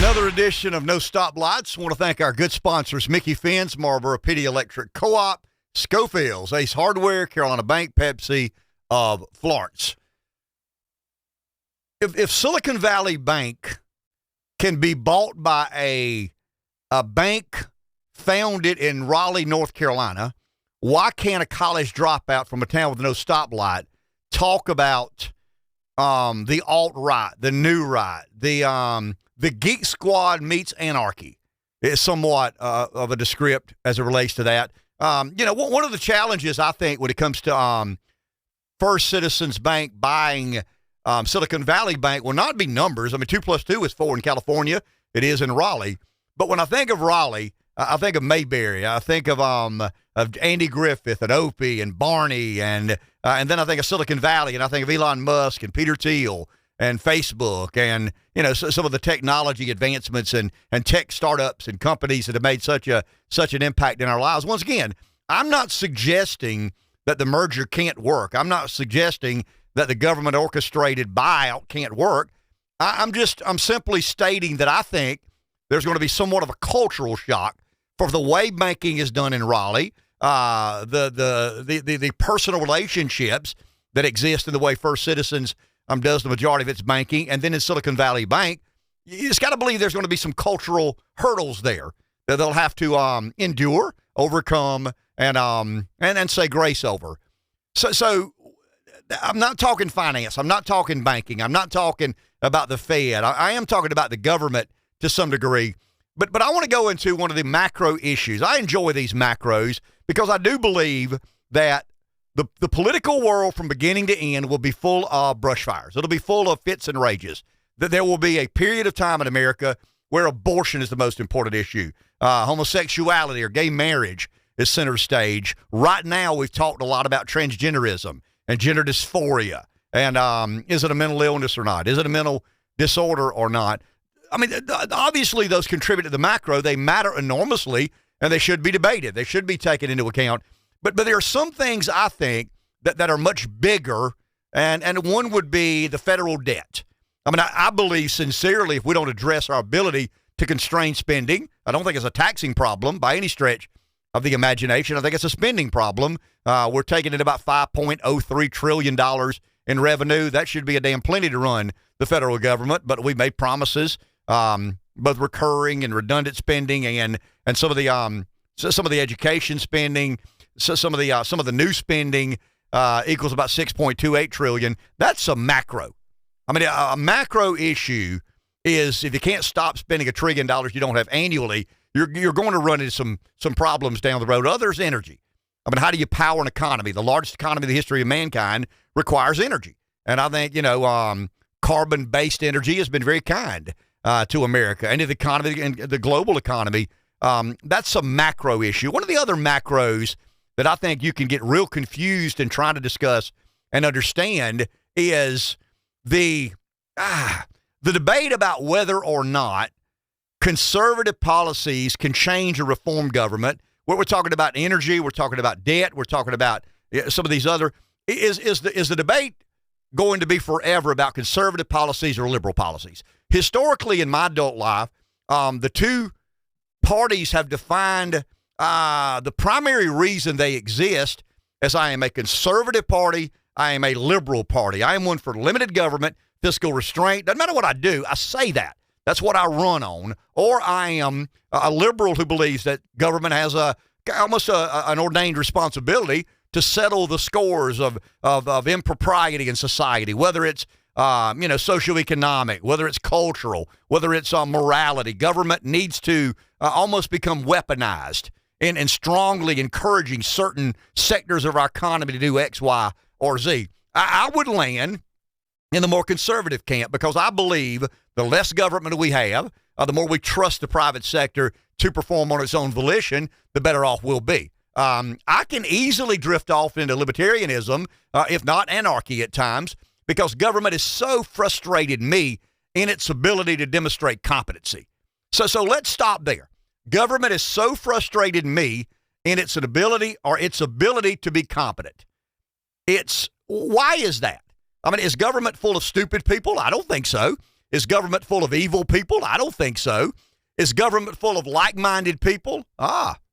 Another edition of No Stoplights. I want to thank our good sponsors, Micky Finn's, MPD Electric Cooperative, Schofield's, Ace Hardware, Carolina Bank, Pepsi of Florence. If Silicon Valley Bank can be bought by a bank founded in Raleigh, North Carolina, why can't a college dropout from a town with no stoplight talk about the alt-right, the new right, the Geek Squad meets anarchy? Is somewhat of a descript as it relates to that. One of the challenges, I think, when it comes to First Citizens Bank buying Silicon Valley Bank will not be numbers. I mean, 2 plus 2 is 4 in California. It is in Raleigh. But when I think of Raleigh, I think of Mayberry. I think of Andy Griffith and Opie and Barney, and then I think of Silicon Valley, and I think of Elon Musk and Peter Thiel and Facebook, and some of the technology advancements and tech startups and companies that have made such an impact in our lives. Once again, I'm not suggesting that the merger can't work. I'm not suggesting that the government orchestrated buyout can't work. I'm simply stating that I think there's going to be somewhat of a cultural shock for the way banking is done in Raleigh, the personal relationships that exist in the way First Citizens does the majority of its banking, and then in Silicon Valley Bank, you just got to believe there's going to be some cultural hurdles there that they'll have to endure, overcome, and say grace over. So I'm not talking finance. I'm not talking banking. I'm not talking about the Fed. I am talking about the government to some degree. But I want to go into one of the macro issues. I enjoy these macros because I do believe that the political world from beginning to end will be full of brush fires. It'll be full of fits and rages. That there will be a period of time in America where abortion is the most important issue. Homosexuality or gay marriage is center stage. Right now, we've talked a lot about transgenderism and gender dysphoria. And is it a mental illness or not? Is it a mental disorder or not? I mean, obviously, those contribute to the macro. They matter enormously, and they should be debated. They should be taken into account. But there are some things, I think, that are much bigger, and one would be the federal debt. I mean, I believe sincerely if we don't address our ability to constrain spending, I don't think it's a taxing problem by any stretch of the imagination. I think it's a spending problem. We're taking in about $5.03 trillion in revenue. That should be a damn plenty to run the federal government, but we made promises, both recurring and redundant spending, and some of the education spending, some of the new spending equals about $6.28 trillion. That's a macro. I mean, a macro issue is if you can't stop spending $1 trillion you don't have annually, you're going to run into some problems down the road. Others, energy. I mean, how do you power an economy? The largest economy in the history of mankind requires energy, and I think carbon-based energy has been very kind to America and to the economy and the global economy. That's a macro issue. One of the other macros that I think you can get real confused in trying to discuss and understand is the debate about whether or not conservative policies can change or reform government. What we're talking about energy, we're talking about debt, we're talking about some of these other. Is the debate going to be forever about conservative policies or liberal policies? Historically, in my adult life, the two parties have defined the primary reason they exist as I am a conservative party, I am a liberal party. I am one for limited government, fiscal restraint. Doesn't matter what I do, I say that. That's what I run on. Or I am a liberal who believes that government has almost an ordained responsibility to settle the scores of impropriety in society, whether it's socioeconomic, whether it's cultural, whether it's morality. Government needs to almost become weaponized in strongly encouraging certain sectors of our economy to do X, Y, or Z. I would land in the more conservative camp because I believe the less government we have, the more we trust the private sector to perform on its own volition, the better off we'll be. I can easily drift off into libertarianism, if not anarchy at times, because government has so frustrated me in its ability to demonstrate competency. So let's stop there. Government has so frustrated me in its ability to be competent. Why is that? I mean, is government full of stupid people? I don't think so. Is government full of evil people? I don't think so. Is government full of like-minded people?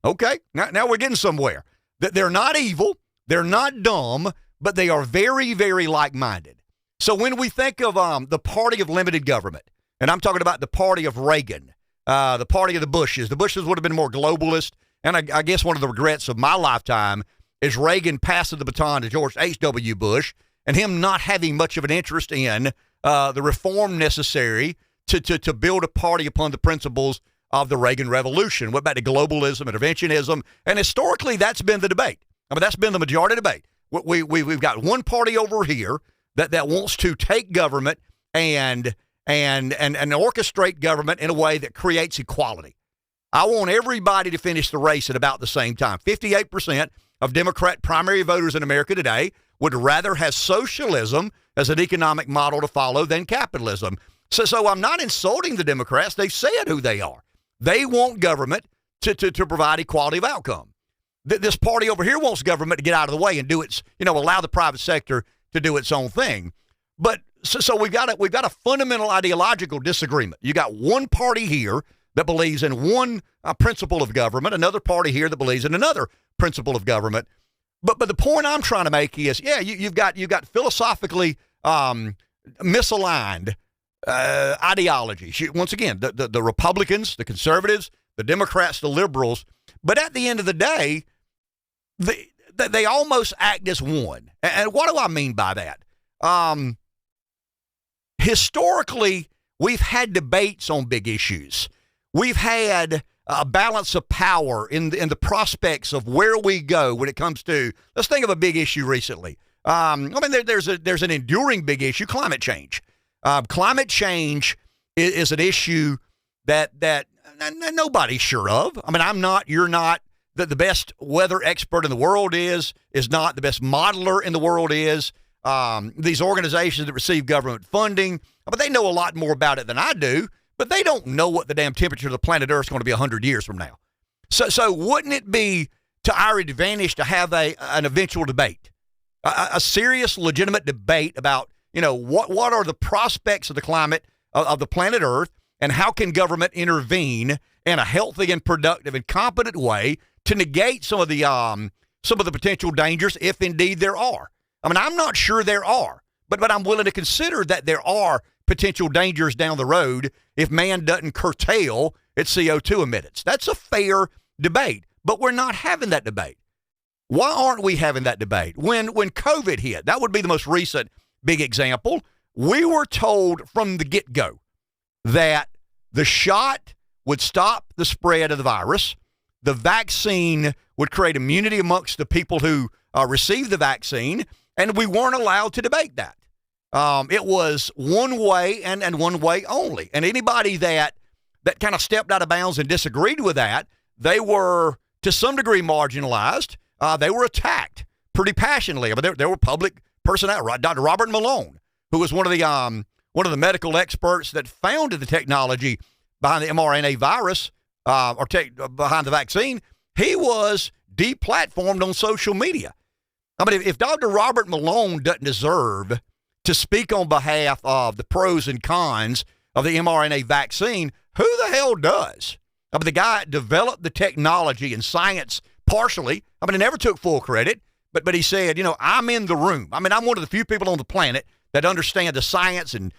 Okay. Now we're getting somewhere. They're not evil. They're not dumb, but they are very, very like-minded. So when we think of the party of limited government, and I'm talking about the party of Reagan, the party of the Bushes would have been more globalist. And I guess one of the regrets of my lifetime is Reagan passing the baton to George H.W. Bush and him not having much of an interest in the reform necessary to build a party upon the principles of the Reagan Revolution. What about the globalism, interventionism? And historically, that's been the debate. I mean, that's been the majority debate. We've got one party over here that wants to take government and orchestrate government in a way that creates equality. I want everybody to finish the race at about the same time. 58% of Democrat primary voters in America today would rather have socialism as an economic model to follow than capitalism. So I'm not insulting the Democrats. They've said who they are. They want government to provide equality of outcome. This party over here wants government to get out of the way and do its, allow the private sector to do its own thing. But so we've got a fundamental ideological disagreement. You got one party here that believes in one principle of government, another party here that believes in another principle of government. But the point I'm trying to make is, you've got philosophically misaligned ideology. Once again, the Republicans, the conservatives, the Democrats, the liberals. But at the end of the day, they almost act as one. And what do I mean by that? Historically, we've had debates on big issues. We've had a balance of power in the prospects of where we go when it comes to, let's think of a big issue recently. There's an enduring big issue, climate change. Climate change is an issue that nobody's sure of. I mean, I'm not, you're not, the best weather expert in the world is not, the best modeler in the world is. These organizations that receive government funding, but they know a lot more about it than I do, but they don't know what the damn temperature of the planet Earth is going to be 100 years from now. So wouldn't it be to our advantage to have an eventual debate, a serious, legitimate debate about, what are the prospects of the climate of the planet Earth, and how can government intervene in a healthy and productive and competent way to negate some of the potential dangers, if indeed there are. I mean, I'm not sure there are, but I'm willing to consider that there are potential dangers down the road if man doesn't curtail its CO2 emittance. That's a fair debate, but we're not having that debate. Why aren't we having that debate? When COVID hit, that would be the most recent big example. We were told from the get-go that the shot would stop the spread of the virus. The vaccine would create immunity amongst the people who received the vaccine, and we weren't allowed to debate that. It was one way and one way only. And anybody that kind of stepped out of bounds and disagreed with that, they were to some degree marginalized. They were attacked pretty passionately. I mean, there were public personnel, right? Dr. Robert Malone, who was one of the medical experts that founded the technology behind the mRNA virus, behind the vaccine. He was deplatformed on social media. I mean, if Dr. Robert Malone doesn't deserve to speak on behalf of the pros and cons of the mRNA vaccine, who the hell does? I mean, the guy developed the technology and science partially. I mean, he never took full credit, but he said, I'm in the room. I mean, I'm one of the few people on the planet that understand the science and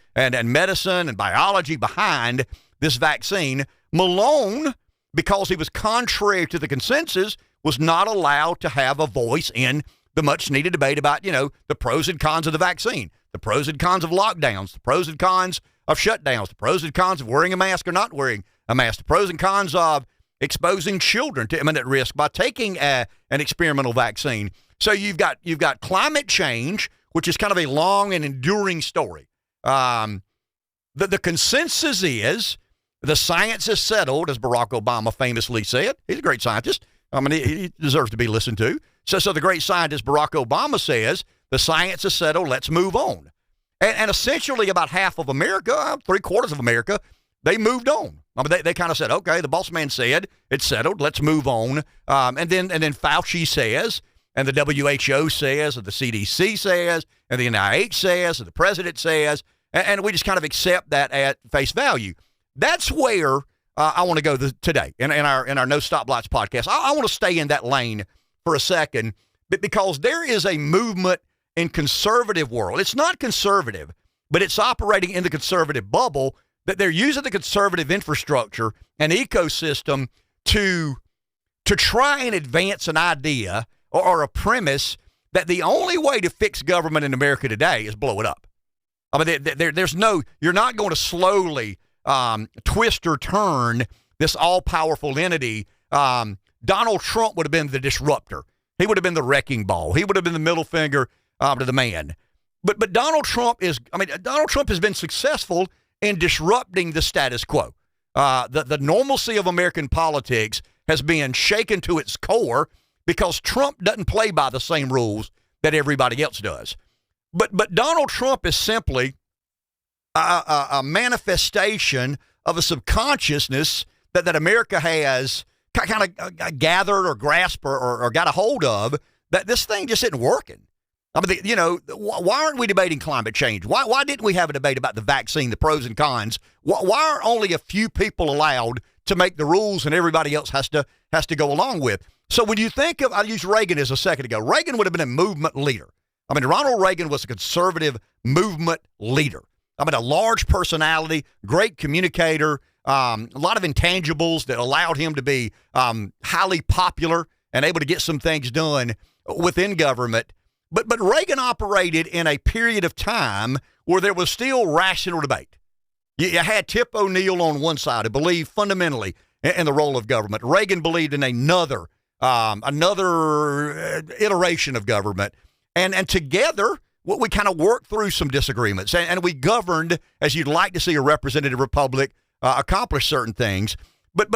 medicine and biology behind this vaccine. Malone, because he was contrary to the consensus, was not allowed to have a voice in the much-needed debate about, the pros and cons of the vaccine, the pros and cons of lockdowns, the pros and cons of shutdowns, the pros and cons of wearing a mask or not wearing a mask, the pros and cons of exposing children to imminent risk by taking an experimental vaccine. So you've got climate change, which is kind of a long and enduring story. The consensus is the science is settled, as Barack Obama famously said. He's a great scientist. I mean, he deserves to be listened to. So the great scientist Barack Obama says, the science is settled, let's move on. And essentially about half of America, 3/4 of America, they moved on. I mean, they kind of said, okay, the boss man said, it's settled, let's move on. And then Fauci says, and the WHO says, and the CDC says, and the NIH says, and the president says, and we just kind of accept that at face value. That's where I want to go today in our No Stoplights podcast. I want to stay in that lane for a second, because there is a movement in conservative world. It's not conservative, but it's operating in the conservative bubble, that they're using the conservative infrastructure and ecosystem to try and advance an idea or a premise that the only way to fix government in America today is blow it up. I mean, there's no, you're not going to slowly twist or turn this all-powerful entity. Donald Trump would have been the disruptor. He would have been the wrecking ball. He would have been the middle finger to the man. But Donald Trump has been successful in disrupting the status quo. The normalcy of American politics has been shaken to its core because Trump doesn't play by the same rules that everybody else does. But Donald Trump is simply a manifestation of a subconsciousness that America has kind of gathered or grasped or got a hold of, that this thing just isn't working. I mean, why aren't we debating climate change? Why didn't we have a debate about the vaccine, the pros and cons? Why are only a few people allowed to make the rules and everybody else has to go along with? So when you think of, I used Reagan as a second ago, Reagan would have been a movement leader. I mean, Ronald Reagan was a conservative movement leader. I mean, a large personality, great communicator, a lot of intangibles that allowed him to be highly popular and able to get some things done within government. But Reagan operated in a period of time where there was still rational debate. You had Tip O'Neill on one side who believed fundamentally in the role of government. Reagan believed in another iteration of government. And together, we kind of worked through some disagreements. And we governed as you'd like to see a representative republic accomplish certain things. But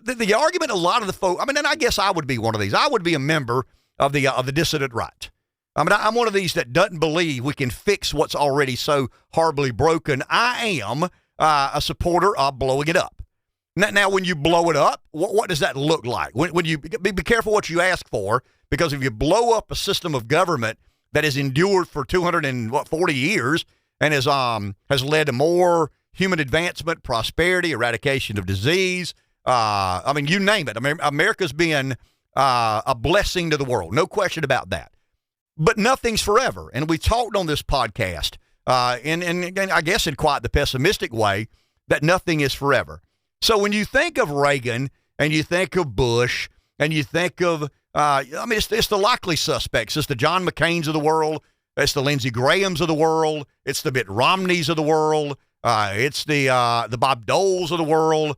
the argument, a lot of the folks, I mean, and I guess I would be one of these. I would be a member of the dissident right. I mean, I'm one of these that doesn't believe we can fix what's already so horribly broken. I am a supporter of blowing it up. Now, when you blow it up, what does that look like? When you be careful what you ask for, because if you blow up a system of government that has endured for 240 years and has led to more human advancement, prosperity, eradication of disease, I mean, you name it. I mean, America's been a blessing to the world, no question about that. But nothing's forever. And we talked on this podcast, and I guess in quite the pessimistic way, that nothing is forever. So when you think of Reagan and you think of Bush and you think of, I mean, it's the likely suspects. It's the John McCains of the world. It's the Lindsey Grahams of the world. It's the Mitt Romneys of the world. It's the Bob Doles of the world.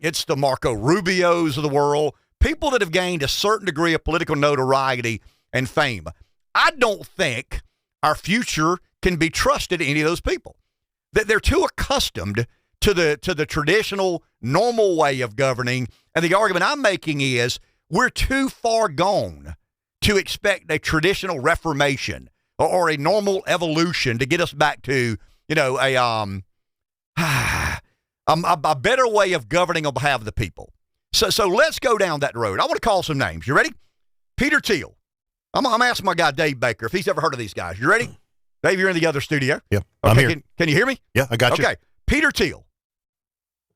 It's the Marco Rubios of the world. People that have gained a certain degree of political notoriety and fame. I don't think our future can be trusted to any of those people. That they're too accustomed to the traditional, normal way of governing. And the argument I'm making is we're too far gone to expect a traditional reformation or a normal evolution to get us back to, a better way of governing on behalf of the people. So let's go down that road. I want to call some names. You ready? Peter Thiel. I'm asking my guy, Dave Baker, if he's ever heard of these guys. You ready? Dave, you're in the other studio. Yeah, okay, I'm here. Can you hear me? Yeah, I got you. Okay. Peter Thiel.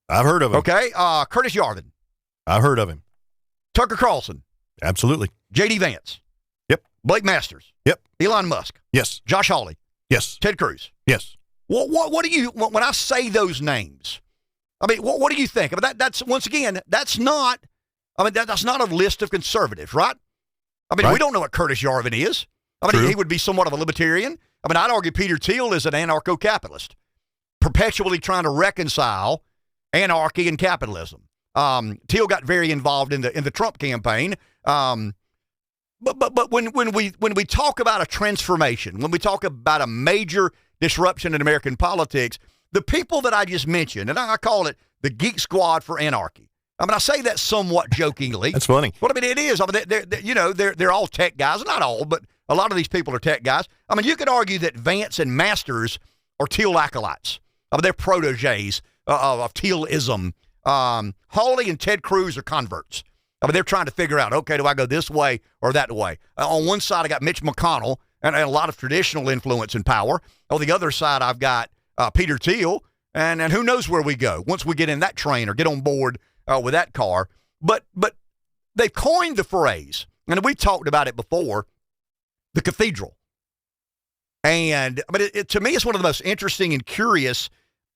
I've heard of him. Okay. Curtis Yarvin. I've heard of him. Tucker Carlson. Absolutely. J.D. Vance. Yep. Blake Masters. Yep. Elon Musk. Yes. Josh Hawley. Yes. Ted Cruz. Yes. What do you, when I say those names, I mean, what do you think? I mean, that's once again, that's not a list of conservatives, right? I mean, right. We don't know what Curtis Yarvin is. I mean, True. He would be somewhat of a libertarian. I mean, I'd argue Peter Thiel is an anarcho-capitalist, perpetually trying to reconcile anarchy and capitalism. Thiel got very involved in the Trump campaign. But when we talk about a transformation, when we talk about a major disruption in American politics, the people that I just mentioned, and I call it the Geek Squad for Anarchy. I mean, I say that somewhat jokingly. That's funny. Well, I mean, it is. I mean, they're all tech guys. Not all, but a lot of these people are tech guys. I mean, you could argue that Vance and Masters are Thiel acolytes. I mean, they're proteges of Thielism. Hawley and Ted Cruz are converts. I mean, they're trying to figure out, okay, do I go this way or that way? On one side, I got Mitch McConnell and a lot of traditional influence and power. On the other side, I've got Peter Thiel, and who knows where we go once we get in that train or get on board with that car. But they've coined the phrase, and we talked about it before, the cathedral. And to me, it's one of the most interesting and curious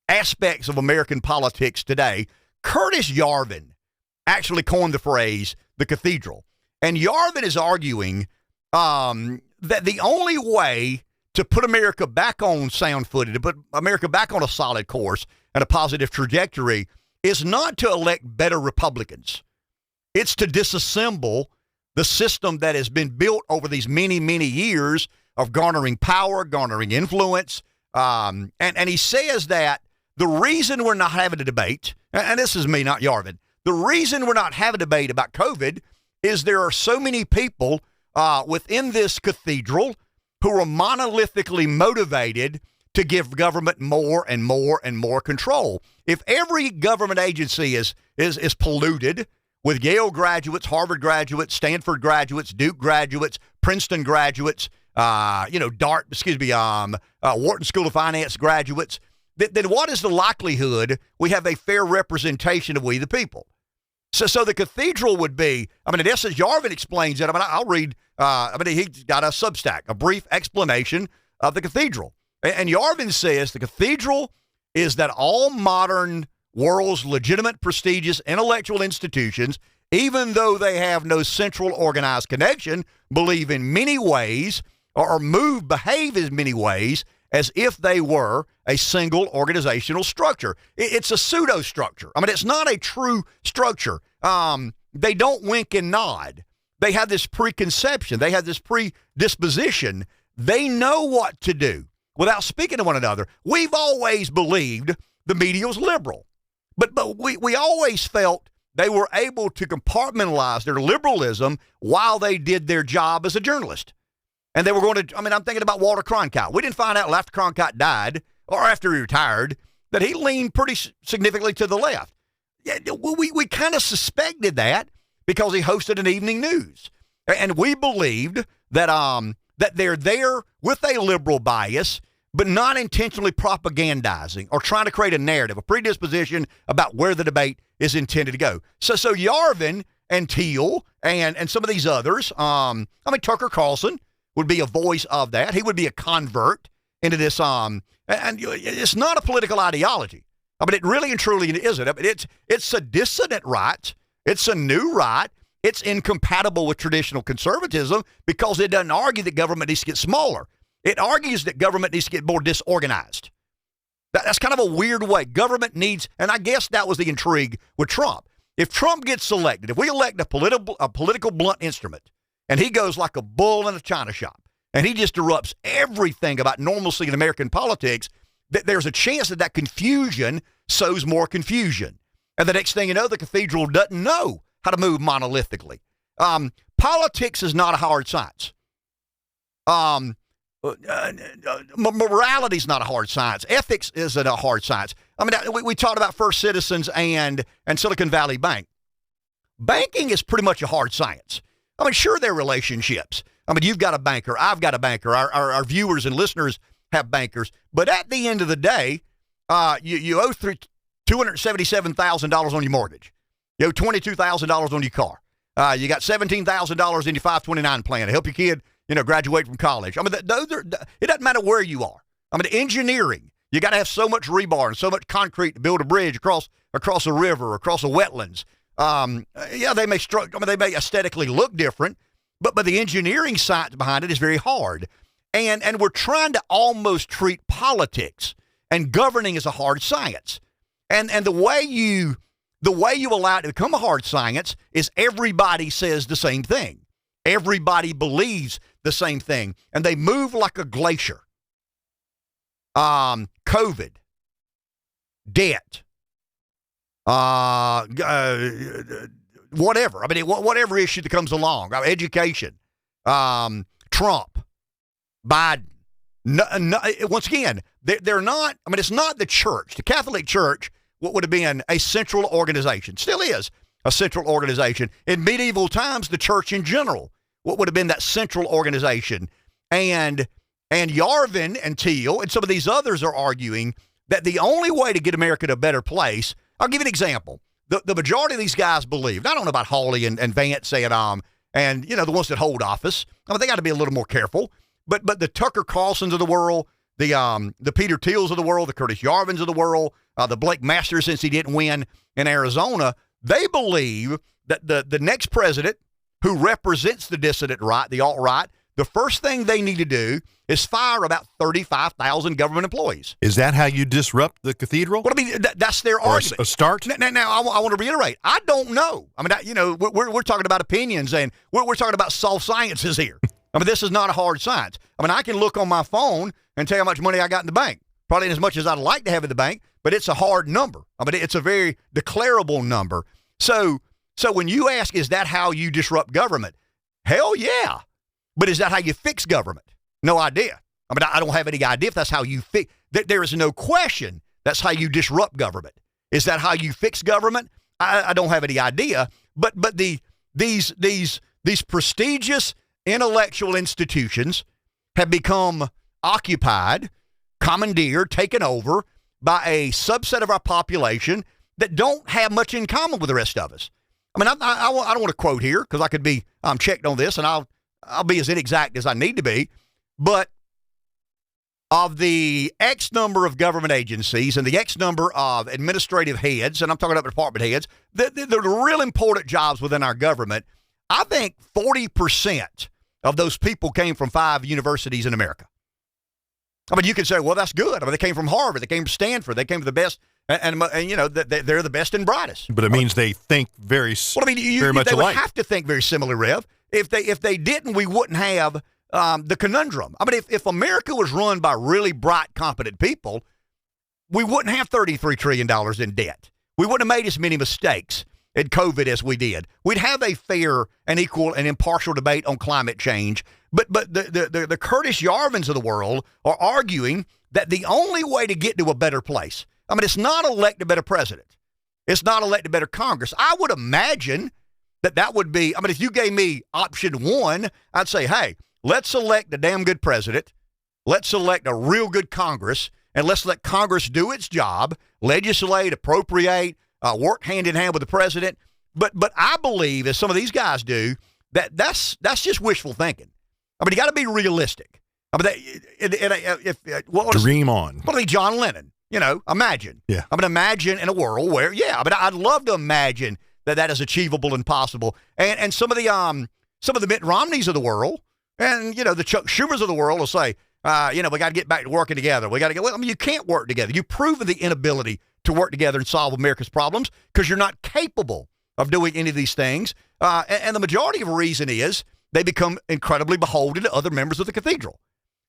aspects of American politics today. Curtis Yarvin actually coined the phrase the cathedral. And Yarvin is arguing that the only way to put America back on sound footing, to put America back on a solid course and a positive trajectory, is not to elect better Republicans. It's to disassemble the system that has been built over these many, many years of garnering power, garnering influence. And he says that the reason we're not having a debate, and this is me, not Yarvin, the reason we're not having a debate about COVID is there are so many people within this cathedral who are monolithically motivated to give government more and more and more control. If every government agency is polluted with Yale graduates, Harvard graduates, Stanford graduates, Duke graduates, Princeton graduates, Wharton School of Finance graduates, then what is the likelihood we have a fair representation of we the people? So the cathedral would be, in essence, Yarvin explains it. I'll read, he's got a Substack, a brief explanation of the cathedral. And Yarvin says the cathedral is that all modern world's legitimate, prestigious intellectual institutions, even though they have no central organized connection, believe in many ways or behave in many ways as if they were a single organizational structure. It's a pseudo structure. It's not a true structure. They don't wink and nod. They have this preconception. They have this predisposition. They know what to do without speaking to one another. We've always believed the media was liberal, but we always felt they were able to compartmentalize their liberalism while they did their job as a journalist. And they were going to, I'm thinking about Walter Cronkite. We didn't find out after Cronkite died or after he retired that he leaned pretty significantly to the left. Yeah, we kind of suspected that because he hosted an evening news. And we believed that that they're there with a liberal bias, but not intentionally propagandizing or trying to create a narrative, a predisposition about where the debate is intended to go. So Yarvin and Thiel and some of these others, Tucker Carlson would be a voice of that. He would be a convert into this, and it's not a political ideology. It really and truly isn't. It's a dissident right. It's a new right. It's incompatible with traditional conservatism because it doesn't argue that government needs to get smaller. It argues that government needs to get more disorganized. That's kind of a weird way. Government needs, and I guess that was the intrigue with Trump. If Trump gets elected, if we elect a political blunt instrument, and he goes like a bull in a china shop, and he just erupts everything about normalcy in American politics, that there's a chance that confusion sows more confusion. And the next thing you know, the cathedral doesn't know how to move monolithically. Politics is not a hard science. Morality is not a hard science. Ethics isn't a hard science. We talked about First Citizens and Silicon Valley Bank. Banking is pretty much a hard science. Sure, there are relationships. You've got a banker. I've got a banker. Our viewers and listeners have bankers. But at the end of the day, you owe $277,000 on your mortgage. You owe $22,000 on your car. You got $17,000 in your 529 plan to help your kid, graduate from college. It doesn't matter where you are. Engineering, you got to have so much rebar and so much concrete to build a bridge across a river, across a wetlands. They may they may aesthetically look different, but the engineering science behind it is very hard. And we're trying to almost treat politics and governing as a hard science. And the way you allow it to become a hard science is everybody says the same thing. Everybody believes the same thing, and they move like a glacier. COVID, debt, whatever. Whatever issue that comes along, education, Trump, Biden. Once again, they're not. It's not the church. The Catholic Church, what would have been a central organization, still is a central organization. In medieval times, the church in general, what would have been that central organization. And Yarvin and Thiel and some of these others are arguing that the only way to get America to a better place, I'll give you an example. The majority of these guys believe, I don't know about Hawley and Vance and the ones that hold office. I mean, they got to be a little more careful. But the Tucker Carlsons of the world, the Peter Thiels of the world, the Curtis Yarvins of the world, the Blake Masters, since he didn't win in Arizona, they believe that the next president who represents the dissident right, the alt-right, the first thing they need to do is fire about 35,000 government employees. Is that how you disrupt the cathedral? Well, I mean, that's their argument. A start? Now I want to reiterate, I don't know. I mean, we're talking about opinions, and we're talking about soft sciences here. I mean, this is not a hard science. I mean, I can look on my phone and tell you how much money I got in the bank. Probably as much as I'd like to have in the bank, but it's a hard number. I mean, it's a very declarable number. So when you ask, is that how you disrupt government? Hell yeah. But is that how you fix government? No idea. I mean, I don't have any idea if that's how you fix. There is no question that's how you disrupt government. Is that how you fix government? I don't have any idea. But these prestigious intellectual institutions have become occupied, commandeered, taken over by a subset of our population that don't have much in common with the rest of us. I mean, I don't want to quote here because I could be checked on this, and I'll be as inexact as I need to be. But of the X number of government agencies and the X number of administrative heads, and I'm talking about department heads, the real important jobs within our government, I think 40% of those people came from 5 universities in America. I mean, you could say, well, that's good. I mean, they came from Harvard. They came from Stanford. They came from the best, and they're the best and brightest. But it means they think very much alike. They would have to think very similarly, Rev. If they didn't, we wouldn't have the conundrum. I mean, if America was run by really bright, competent people, we wouldn't have $33 trillion in debt. We wouldn't have made as many mistakes in COVID as we did. We'd have a fair and equal and impartial debate on climate change. But the Curtis Yarvins of the world are arguing that the only way to get to a better place, I mean, it's not elect a better president. It's not elect a better Congress. I would imagine that would be, I mean, if you gave me option 1, I'd say, hey, let's elect a damn good president. Let's elect a real good Congress, and let's let Congress do its job, legislate, appropriate, work hand in hand with the president. But I believe, as some of these guys do, that's just wishful thinking. I mean, you got to be realistic. I mean, dream on. What John Lennon? Imagine. Yeah. I mean, imagine in a world where, I'd love to imagine that is achievable and possible. And some of the Mitt Romneys of the world, and the Chuck Schumers of the world will say, we got to get back to working together. We got to get. Well, I mean, you can't work together. You've proven the inability to work together and solve America's problems because you're not capable of doing any of these things. And the majority of the reason is they become incredibly beholden to other members of the cathedral.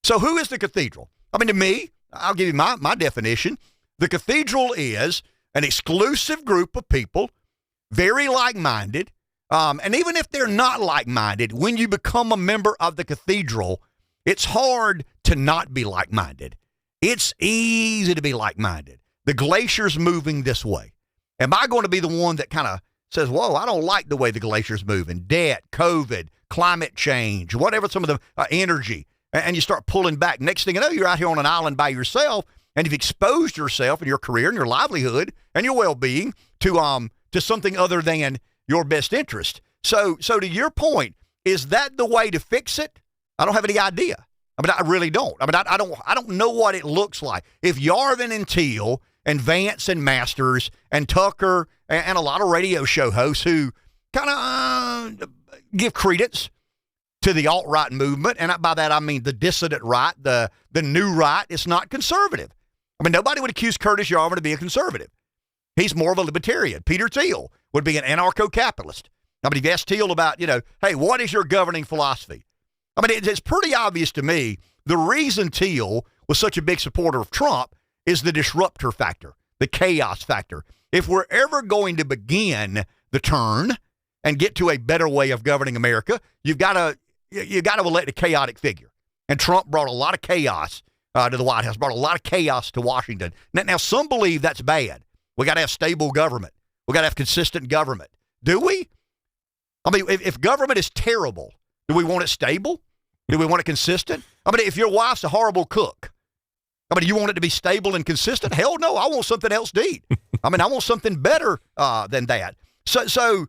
So who is the cathedral? I mean, to me, I'll give you my definition. The cathedral is an exclusive group of people, very like-minded. And even if they're not like-minded, when you become a member of the cathedral, it's hard to not be like-minded. It's easy to be like-minded. The glacier's moving this way. Am I going to be the one that kind of says, whoa, I don't like the way the glacier's moving? Debt, COVID, climate change, whatever, some of the energy, and you start pulling back. Next thing you know, you're out here on an island by yourself, and you've exposed yourself and your career and your livelihood and your well-being to something other than your best interest. So to your point, is that the way to fix it? I don't have any idea. I mean, I really don't. I mean, I don't know what it looks like. If Yarvin and Thiel and Vance and Masters and Tucker and a lot of radio show hosts who kind of give credence to the alt-right movement, and by that I mean the dissident right, the new right, it's not conservative. I mean, nobody would accuse Curtis Yarvin of being a conservative. He's more of a libertarian. Peter Thiel would be an anarcho-capitalist. I mean, if you ask Thiel about, hey, what is your governing philosophy? I mean, it's pretty obvious to me the reason Thiel was such a big supporter of Trump is the disruptor factor, the chaos factor. If we're ever going to begin the turn and get to a better way of governing America, you got to elect a chaotic figure. And Trump brought a lot of chaos to the White House, brought a lot of chaos to Washington. Now some believe that's bad. We got to have stable government. We got to have consistent government. Do we? I mean, if government is terrible, do we want it stable? Do we want it consistent? I mean, if your wife's a horrible cook, I mean, you want it to be stable and consistent? Hell no, I want something else to eat. I mean, I want something better than that. So,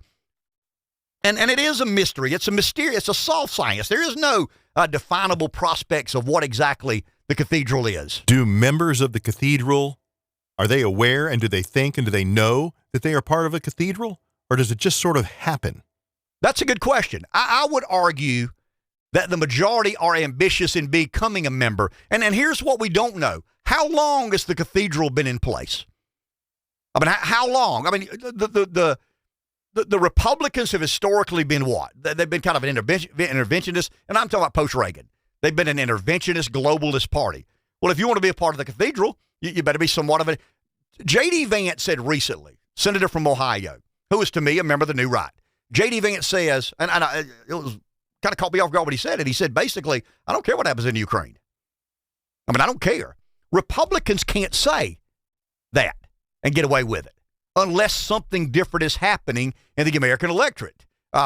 and it is a mystery. It's a mysterious, it's a soft science. There is no definable prospects of what exactly the cathedral is. Do members of the cathedral, are they aware and do they think and do they know that they are part of a cathedral? Or does it just sort of happen? That's a good question. I would argue that the majority are ambitious in becoming a member. And here's what we don't know. How long has the cathedral been in place? I mean, how long? I mean, the Republicans have historically been what? They've been kind of an interventionist, and I'm talking about post-Reagan. They've been an interventionist, globalist party. Well, if you want to be a part of the cathedral, you better be somewhat of a... J.D. Vance said recently, senator from Ohio, who is to me a member of the New Right. J.D. Vance says, and it was kind of caught me off guard when he said it. He said, basically, I don't care what happens in Ukraine. I mean, I don't care. Republicans can't say that and get away with it unless something different is happening in the American electorate.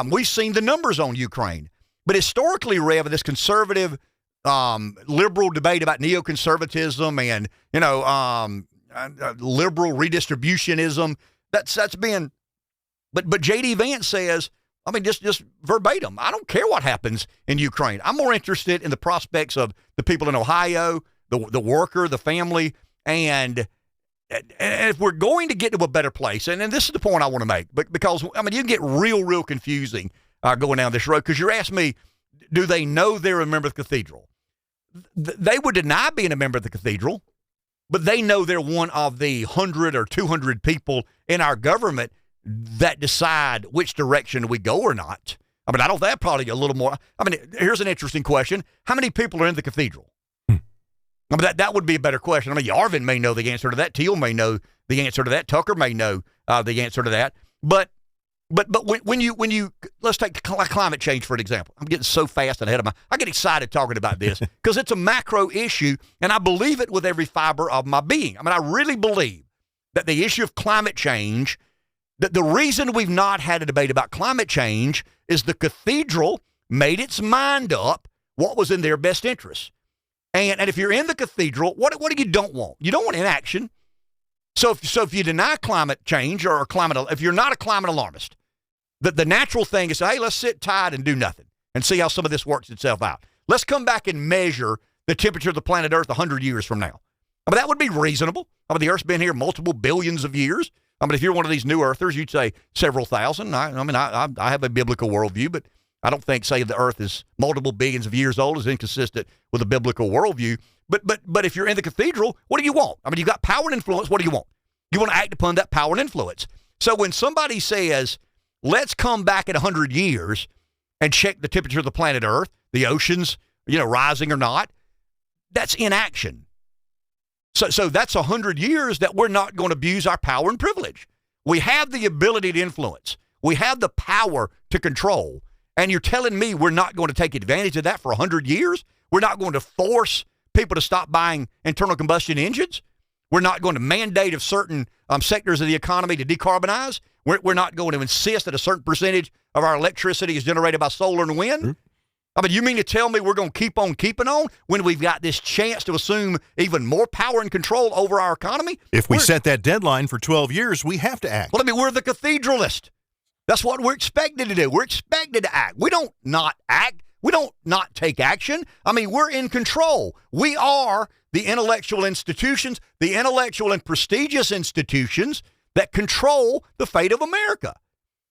We've seen the numbers on Ukraine. But historically, Rev, this conservative, liberal debate about neoconservatism and, liberal redistributionism, that's been... But J.D. Vance says, I mean, just verbatim, I don't care what happens in Ukraine. I'm more interested in the prospects of the people in Ohio, the worker, the family, and if we're going to get to a better place, and this is the point I want to make, because, I mean, you can get real confusing going down this road, because you're asking me, do they know they're a member of the cathedral? They would deny being a member of the cathedral, but they know they're one of the 100 or 200 people in our government that decide which direction we go or not. I mean, I don't think probably a little more. I mean, here's an interesting question. How many people are in the cathedral? I mean, that would be a better question. I mean, Yarvin may know the answer to that. Teal may know the answer to that. Tucker may know the answer to that. But when you let's take climate change for an example. I'm getting so fast and ahead of I get excited talking about this because it's a macro issue, and I believe it with every fiber of my being. I mean, I really believe that the issue of climate change, that the reason we've not had a debate about climate change is the cathedral made its mind up what was in their best interest. And if you're in the cathedral, what do you don't want? You don't want inaction. So if you deny climate change or if you're not a climate alarmist, the natural thing is, hey, let's sit tight and do nothing and see how some of this works itself out. Let's come back and measure the temperature of the planet Earth 100 years from now. I mean, that would be reasonable. I mean, the Earth's been here multiple billions of years. I mean, if you're one of these new earthers, you'd say several thousand. I have a biblical worldview, but I don't think saying the Earth is multiple billions of years old is inconsistent with a biblical worldview. But if you're in the cathedral, what do you want? I mean, you got power and influence. What do you want? You want to act upon that power and influence. So when somebody says, let's come back in 100 years and check the temperature of the planet Earth, the oceans, rising or not, that's inaction. So that's 100 years that we're not going to abuse our power and privilege. We have the ability to influence. We have the power to control. And you're telling me we're not going to take advantage of that for 100 years? We're not going to force people to stop buying internal combustion engines? We're not going to mandate of certain sectors of the economy to decarbonize? We're not going to insist that a certain percentage of our electricity is generated by solar and wind? Mm-hmm. I mean, you mean to tell me we're going to keep on keeping on when we've got this chance to assume even more power and control over our economy? If we set that deadline for 12 years, we have to act. Well, I mean, we're the cathedralist. That's what we're expected to do. We're expected to act. We don't not act. We don't not take action. I mean, we're in control. We are the intellectual institutions, the intellectual and prestigious institutions that control the fate of America.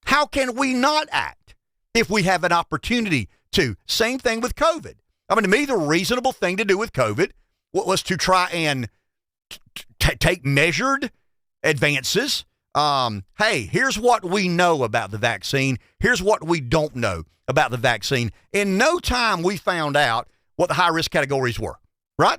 How can we not act if we have an opportunity to? Same thing with COVID. I mean, to me, the reasonable thing to do with COVID was to try and take measured advances. Hey, here's what we know about the vaccine. Here's what we don't know about the vaccine. In no time, we found out what the high-risk categories were, right?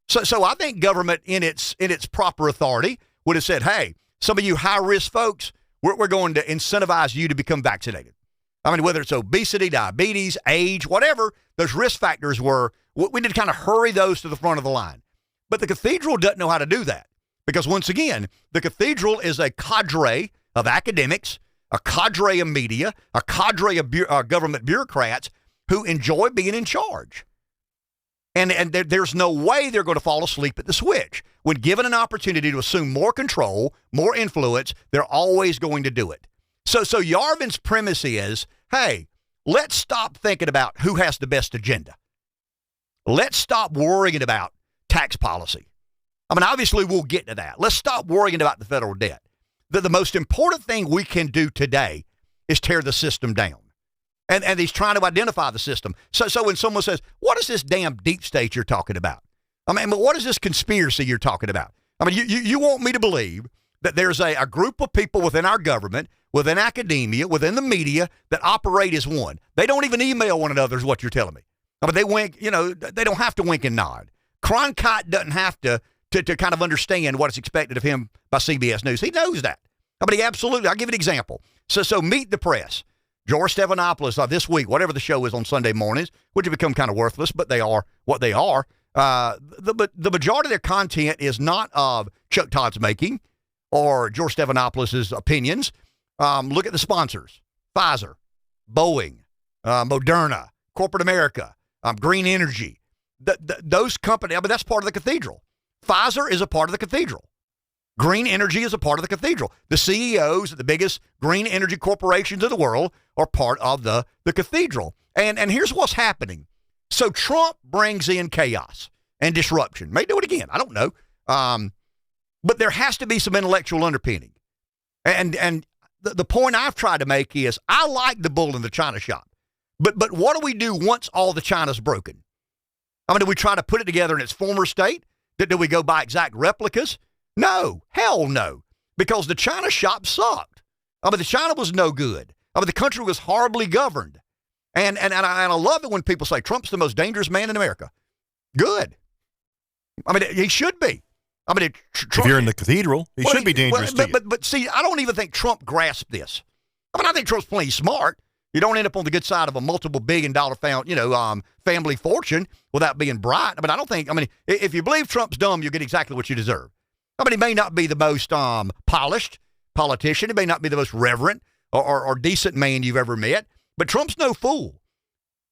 So I think government in its proper authority would have said, hey, some of you high-risk folks, we're going to incentivize you to become vaccinated. I mean, whether it's obesity, diabetes, age, whatever those risk factors were, we need to kind of hurry those to the front of the line. But the cathedral doesn't know how to do that because, once again, the cathedral is a cadre of academics, a cadre of media, a cadre of government bureaucrats who enjoy being in charge. And there's no way they're going to fall asleep at the switch. When given an opportunity to assume more control, more influence, they're always going to do it. So Yarvin's premise is, hey, let's stop thinking about who has the best agenda. Let's stop worrying about tax policy. I mean, obviously, we'll get to that. Let's stop worrying about the federal debt. The most important thing we can do today is tear the system down. And he's trying to identify the system. So when someone says, what is this damn deep state you're talking about? I mean, what is this conspiracy you're talking about? I mean, you want me to believe that there's a group of people within our government, within academia, within the media that operate as one. They don't even email one another is what you're telling me. I mean, they wink, they don't have to wink and nod. Cronkite doesn't have to kind of understand what is expected of him by CBS News. He knows that. I mean, he absolutely, I'll give you an example. So meet the press. George Stephanopoulos this week, whatever the show is on Sunday mornings, which have become kind of worthless, but they are what they are. The majority of their content is not of Chuck Todd's making or George Stephanopoulos' opinions. Look at the sponsors: Pfizer, Boeing, Moderna, Corporate America, Green Energy. Those companies, I mean, that's part of the cathedral. Pfizer is a part of the cathedral. Green Energy is a part of the cathedral. The CEOs of the biggest green energy corporations in the world are part of the cathedral. And here's what's happening. So Trump brings in chaos and disruption. May do it again. I don't know. But there has to be some intellectual underpinning. And the point I've tried to make is I like the bull in the china shop. But what do we do once all the china's broken? I mean, do we try to put it together in its former state? Do we go buy exact replicas? No, hell no, because the China shop sucked. I mean, the China was no good. I mean, the country was horribly governed. And I love it when people say Trump's the most dangerous man in America. Good. I mean, he should be. I mean, if you're in the cathedral, he should be dangerous to you. But see, I don't even think Trump grasped this. I mean, I think Trump's plenty smart. You don't end up on the good side of a multiple $billion-dollar family fortune without being bright. I mean, I don't think, if you believe Trump's dumb, you'll get exactly what you deserve. I mean, he may not be the most polished politician. He may not be the most reverent or decent man you've ever met, but Trump's no fool.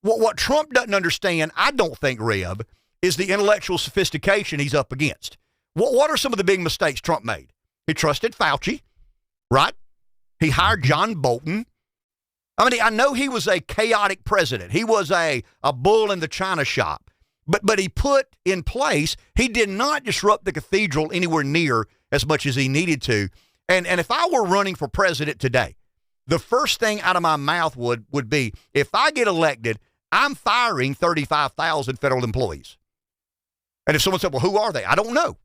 What Trump doesn't understand, I don't think, Reb, is the intellectual sophistication he's up against. What are some of the big mistakes Trump made? He trusted Fauci, right? He hired John Bolton. I mean, I know he was a chaotic president. He was a bull in the china shop. But he put in place, he did not disrupt the cathedral anywhere near as much as he needed to. And if I were running for president today, the first thing out of my mouth would be, if I get elected, I'm firing 35,000 federal employees. And if someone said, well, who are they? I don't know.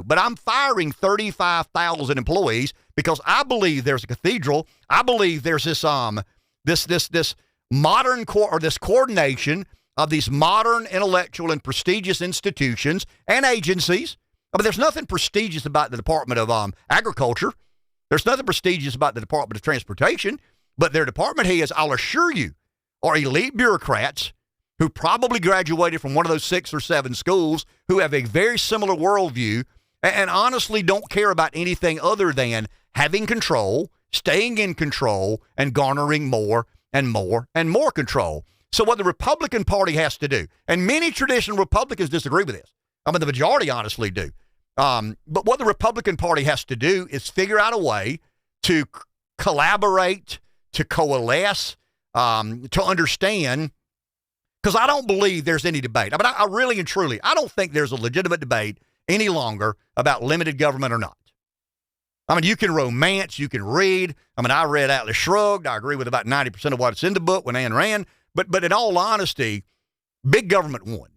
But I'm firing 35,000 employees because I believe there's a cathedral. I believe there's this modern this coordination of these modern intellectual and prestigious institutions and agencies. I mean, there's nothing prestigious about the Department of Agriculture. There's nothing prestigious about the Department of Transportation, but their department heads, I'll assure you, are elite bureaucrats who probably graduated from one of those 6 or 7 schools, who have a very similar worldview and honestly don't care about anything other than having control, staying in control, and garnering more and more and more control. So what the Republican Party has to do, and many traditional Republicans disagree with this. I mean, the majority honestly do. But what the Republican Party has to do is figure out a way to collaborate, to coalesce, to understand, because I don't believe there's any debate. I mean, I really and truly, I don't think there's a legitimate debate any longer about limited government or not. I mean, you can romance, you can read. I mean, I read Atlas Shrugged. I agree with about 90% of what's in the book when Ayn Rand. But in all honesty, big government won.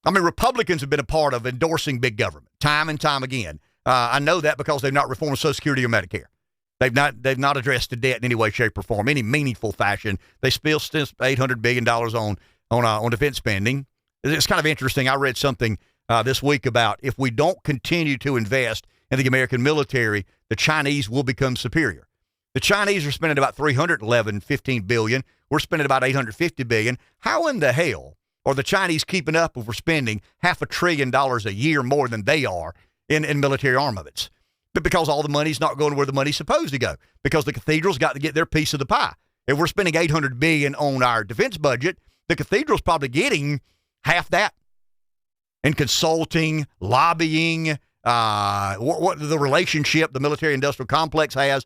I mean, Republicans have been a part of endorsing big government time and time again. I know that because they've not reformed Social Security or Medicare. They've not addressed the debt in any way, shape, or form, any meaningful fashion. They still spend $800 billion on defense spending. It's kind of interesting. I read something this week about if we don't continue to invest in the American military, the Chinese will become superior. The Chinese are spending about $315 billion. We're spending about $850 billion. How in the hell are the Chinese keeping up if we're spending $500 billion a year more than they are in military armaments? But because all the money's not going where the money's supposed to go, because the cathedral's got to get their piece of the pie. If we're spending $800 billion on our defense budget, the cathedral's probably getting half that in consulting, lobbying, what the relationship the military-industrial complex has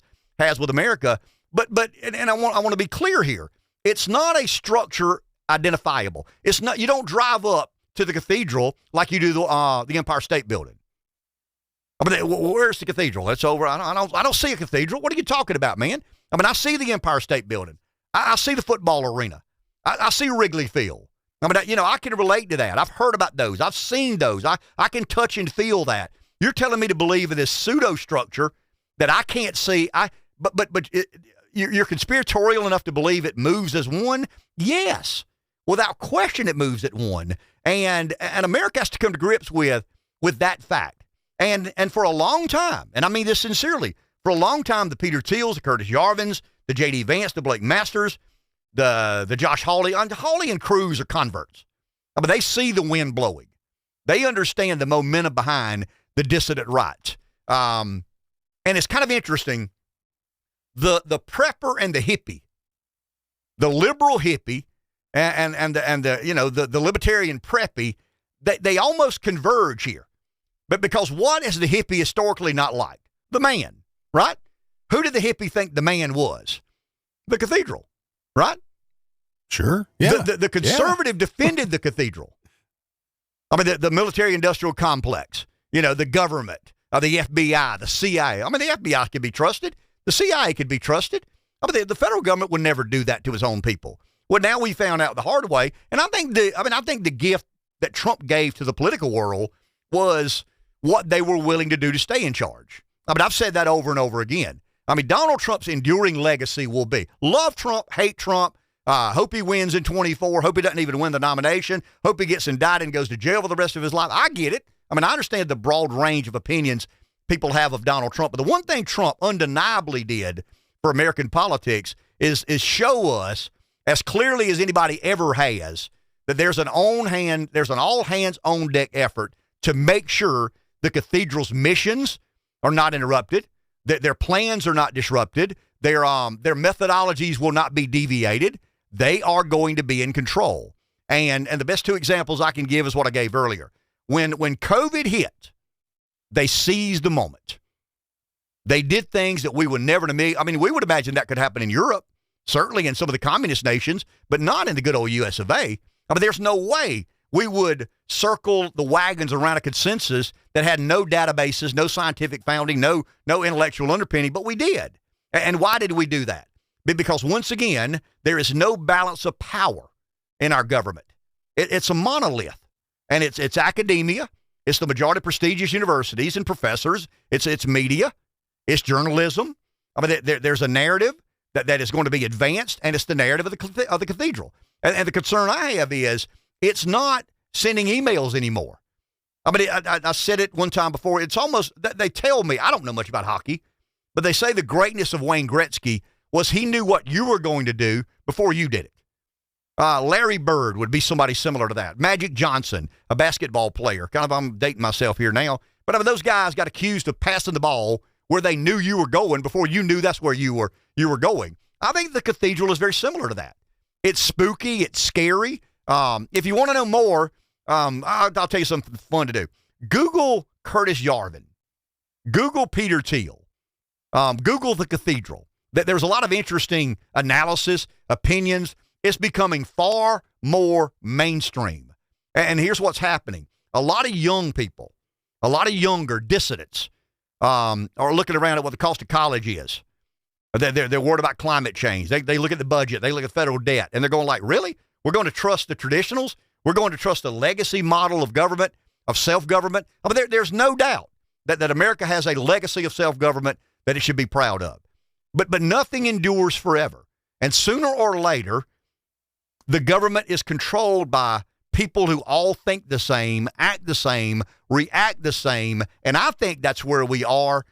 with America. But I want to be clear here. It's not a structure identifiable. It's not. You don't drive up to the cathedral like you do the Empire State Building. I mean, where's the cathedral? It's over. I don't see a cathedral. What are you talking about, man? I mean, I see the Empire State Building. I see the football arena. I see Wrigley Field. I mean, I can relate to that. I've heard about those. I've seen those. I can touch and feel that. You're telling me to believe in this pseudo structure that I can't see. You're conspiratorial enough to believe it moves as one? Yes. Without question, it moves at one. And America has to come to grips with that fact. And for a long time, and I mean this sincerely, for a long time, the Peter Thiels, the Curtis Yarvins, the J.D. Vance, the Blake Masters, the Josh Hawley and Cruz are converts. I mean, they see the wind blowing. They understand the momentum behind the dissident right. And it's kind of interesting. The prepper and the hippie, the liberal hippie and the libertarian preppy, they almost converge here. But because what is the hippie historically not like? The man, right? Who did the hippie think the man was? The cathedral, right? Sure. Yeah. The conservative defended the cathedral. I mean, the military-industrial complex, the government, the FBI, the CIA. I mean, the FBI can be trusted. The CIA can be trusted. I mean, the federal government would never do that to its own people. Well, now we found out the hard way. And I think the gift that Trump gave to the political world was what they were willing to do to stay in charge. I mean, I've said that over and over again. I mean, Donald Trump's enduring legacy will be love Trump, hate Trump, hope he wins in 24, hope he doesn't even win the nomination, hope he gets indicted and goes to jail for the rest of his life. I get it. I mean, I understand the broad range of opinions people have of Donald Trump. But the one thing Trump undeniably did for American politics is show us as clearly as anybody ever has that there's an all hands on deck effort to make sure the cathedral's missions are not interrupted, that their plans are not disrupted, their methodologies will not be deviated. They are going to be in control. And the best two examples I can give is what I gave earlier. When COVID hit, they seized the moment. They did things that we would never, I mean, we would imagine that could happen in Europe, certainly in some of the communist nations, but not in the good old US of A. I mean, there's no way we would circle the wagons around a consensus that had no databases, no scientific founding, no intellectual underpinning, but we did. And why did we do that? Because once again, there is no balance of power in our government. It's a monolith, and it's academia. It's the majority prestigious universities and professors. It's media. It's journalism. I mean, there's a narrative that is going to be advanced, and it's the narrative of the cathedral. And the concern I have is it's not sending emails anymore. I mean, I said it one time before. It's almost, they tell me, I don't know much about hockey, but they say the greatness of Wayne Gretzky was he knew what you were going to do before you did it. Larry Bird would be somebody similar to that. Magic Johnson, a basketball player. I'm dating myself here now. But I mean, those guys got accused of passing the ball where they knew you were going before you knew that's where you were going. I think the cathedral is very similar to that. It's spooky. It's scary. If you want to know more, I'll tell you something fun to do. Google Curtis Yarvin. Google Peter Thiel. Google the cathedral. There's a lot of interesting analysis, opinions. It's becoming far more mainstream. And here's what's happening. A lot of young people, a lot of younger dissidents are looking around at what the cost of college is. They're worried about climate change. They look at the budget. They look at federal debt. And they're going like, really? We're going to trust the traditionals? We're going to trust the legacy model of government, of self-government? I mean, there's no doubt that America has a legacy of self-government that it should be proud of. But nothing endures forever. And sooner or later, the government is controlled by people who all think the same, act the same, react the same. And I think that's where we are.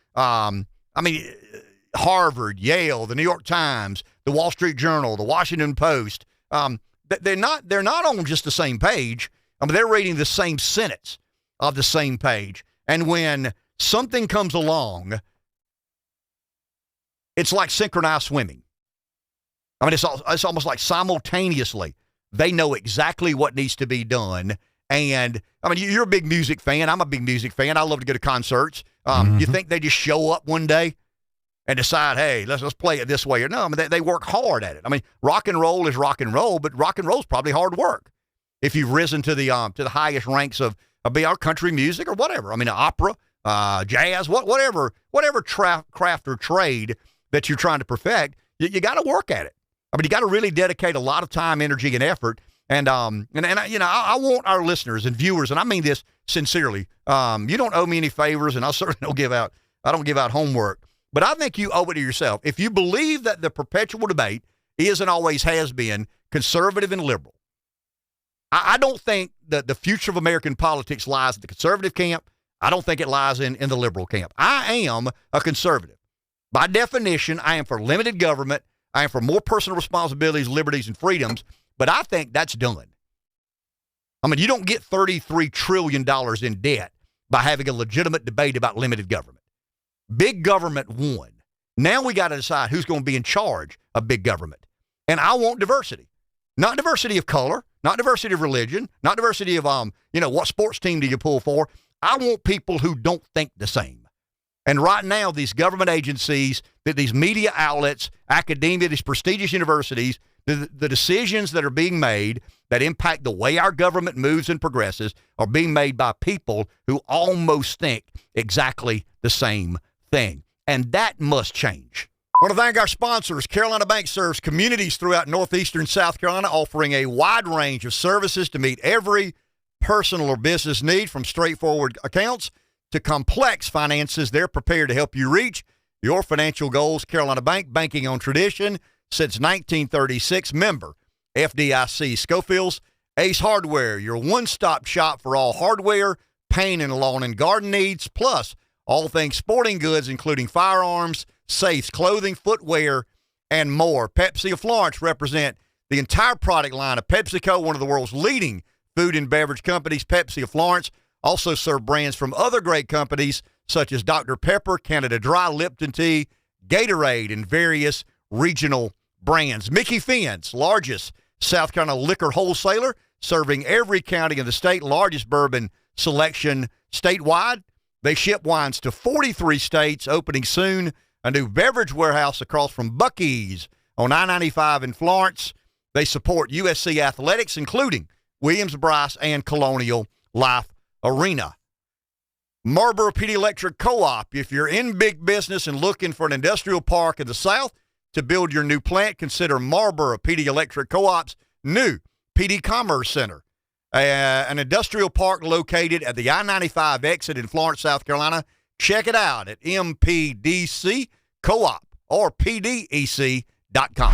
Harvard, Yale, the New York Times, the Wall Street Journal, the Washington Post, they're not on just the same page. I mean, they're reading the same sentence of the same page. And when something comes along, it's like synchronized swimming. I mean, it's almost like simultaneously They know exactly what needs to be done. And, I mean, you're a big music fan. I'm a big music fan. I love to go to concerts. You think they just show up one day and decide, hey, let's play it this way? Or no, I mean, they work hard at it. I mean, rock and roll is rock and roll, but rock and roll is probably hard work. If you've risen to the highest ranks of be our country music or whatever. I mean, opera, jazz, whatever craft or trade that you're trying to perfect, you got to work at it. I mean, you got to really dedicate a lot of time, energy, and effort. And I want our listeners and viewers, and I mean this sincerely. You don't owe me any favors, and I certainly don't give out homework. But I think you owe it to yourself. If you believe that the perpetual debate is and always has been conservative and liberal, I don't think that the future of American politics lies in the conservative camp. I don't think it lies in the liberal camp. I am a conservative. By definition, I am for limited government. I am for more personal responsibilities, liberties, and freedoms. But I think that's done. I mean, you don't get $33 trillion in debt by having a legitimate debate about limited government. Big government won. Now we got to decide who's going to be in charge of big government. And I want diversity. Not diversity of color, not diversity of religion, not diversity of, what sports team do you pull for? I want people who don't think the same. And right now, these government agencies, these media outlets, academia, these prestigious universities, the decisions that are being made that impact the way our government moves and progresses are being made by people who almost think exactly the same thing. And that must change. I want to thank our sponsors. Carolina Bank serves communities throughout northeastern South Carolina, offering a wide range of services to meet every personal or business need, from straightforward accounts to complex finances. They're prepared to help you reach your financial goals. Carolina Bank, banking on tradition since 1936. Member FDIC. Schofield's Ace Hardware, your one-stop shop for all hardware, paint and lawn and garden needs, plus all things sporting goods, including firearms, safes, clothing, footwear, and more. Pepsi of Florence represent the entire product line of PepsiCo, one of the world's leading food and beverage companies. Pepsi of Florence also serve brands from other great companies such as Dr. Pepper, Canada Dry, Lipton Tea, Gatorade, and various regional brands. Micky Finn's largest South Carolina liquor wholesaler, serving every county in the state, largest bourbon selection statewide. They ship wines to 43 states, opening soon a new beverage warehouse across from Buc-ee's on I-95 in Florence. They support USC athletics, including Williams-Brice and Colonial Life Arena. Marlboro MPD Electric Co-op. If you're in big business and looking for an industrial park in the South to build your new plant, consider Marlboro MPD Electric Co-op's new PD Commerce Center, an industrial park located at the I-95 exit in Florence, South Carolina. Check it out at MPDC Co-op or PDEC.com.